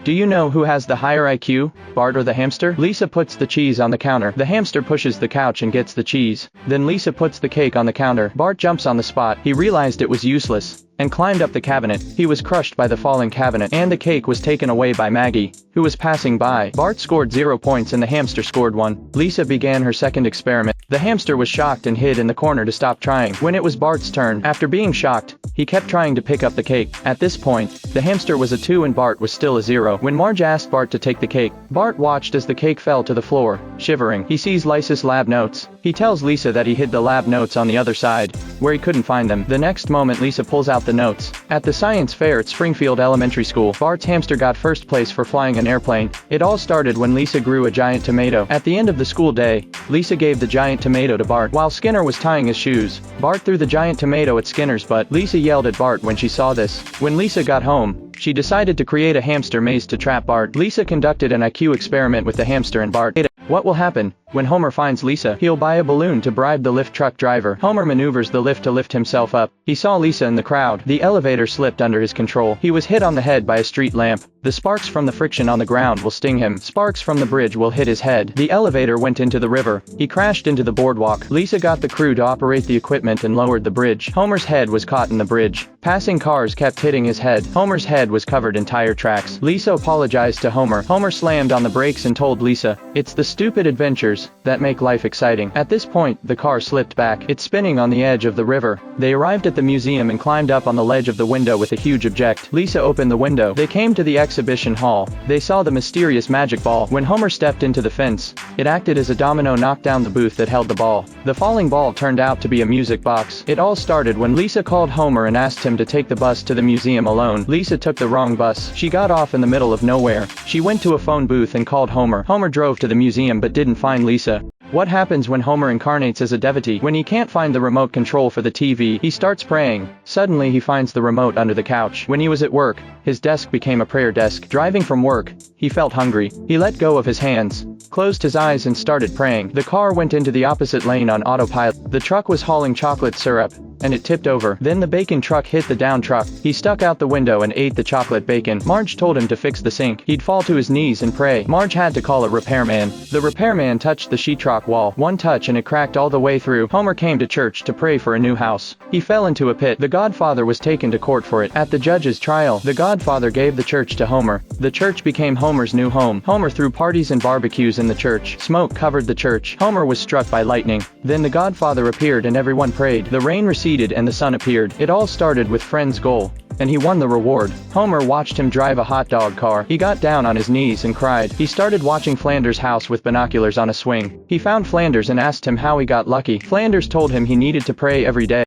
Do you know who has the higher IQ, Bart or the hamster? Lisa puts the cheese on the counter. The hamster pushes the couch and gets the cheese. Then Lisa puts the cake on the counter. Bart jumps on the spot. He realized it was useless and climbed up the cabinet. He was crushed by the falling cabinet, and the cake was taken away by Maggie, who was passing by. Bart scored 0 points and the hamster scored 1. Lisa began her second experiment. The hamster was shocked and hid in the corner to stop trying. When it was Bart's turn, after being shocked, he kept trying to pick up the cake. At this point, the hamster was a 2 and Bart was still a 0. When Marge asked Bart to take the cake, Bart watched as the cake fell to the floor, shivering. He sees Lisa's lab notes. He tells Lisa that he hid the lab notes on the other side, where he couldn't find them. The next moment Lisa pulls out the notes. At the science fair at Springfield Elementary School, Bart's hamster got first place for flying an airplane. It all started when Lisa grew a giant tomato. At the end of the school day, Lisa gave the giant tomato to Bart. While Skinner was tying his shoes, Bart threw the giant tomato at Skinner's butt. Lisa yelled at Bart when she saw this. When Lisa got home, she decided to create a hamster maze to trap Bart. Lisa conducted an IQ experiment with the hamster and Bart. What will happen when Homer finds Lisa? He'll buy a balloon to bribe the lift truck driver. Homer maneuvers the lift to lift himself up. He saw Lisa in the crowd. The elevator slipped under his control. He was hit on the head by a street lamp. The sparks from the friction on the ground will sting him. Sparks from the bridge will hit his head. The elevator went into the river. He crashed into the boardwalk. Lisa got the crew to operate the equipment and lowered the bridge. Homer's head was caught in the bridge. Passing cars kept hitting his head. Homer's head was covered in tire tracks. Lisa apologized to Homer. Homer slammed on the brakes and told Lisa, "It's the stupid adventures that make life exciting." At this point, the car slipped back. It's spinning on the edge of the river. They arrived at the museum and climbed up on the ledge of the window with a huge object. Lisa opened the window. They came to the exhibition hall. They saw the mysterious magic ball. When Homer stepped into the fence, it acted as a domino, knocked down the booth that held the ball. The falling ball turned out to be a music box. It all started when Lisa called Homer and asked him to take the bus to the museum alone. Lisa took the wrong bus. She got off in the middle of nowhere. She went to a phone booth and called Homer. Homer drove to the museum but didn't find Lisa. What happens when Homer incarnates as a devotee? When he can't find the remote control for the TV, he starts praying. Suddenly he finds the remote under the couch. When he was at work, his desk became a prayer desk. Driving from work, he felt hungry. He let go of his hands, closed his eyes and started praying. The car went into the opposite lane on autopilot. The truck was hauling chocolate syrup, and it tipped over. Then the bacon truck hit the down truck. He stuck out the window and ate the chocolate bacon. Marge told him to fix the sink. He'd fall to his knees and pray. Marge had to call a repairman. The repairman touched the sheetrock wall. One touch and it cracked all the way through. Homer came to church to pray for a new house. He fell into a pit. The Godfather was taken to court for it. At the judge's trial, the Godfather gave the church to Homer. The church became Homer's new home. Homer threw parties and barbecues in the church. Smoke covered the church. Homer was struck by lightning. Then the Godfather appeared and everyone prayed. The rain receded and the sun appeared. It all started with Friend's goal, and he won the reward. Homer watched him drive a hot dog car. He got down on his knees and cried. He started watching Flanders' house with binoculars on a swing. He found Flanders and asked him how he got lucky. Flanders told him he needed to pray every day.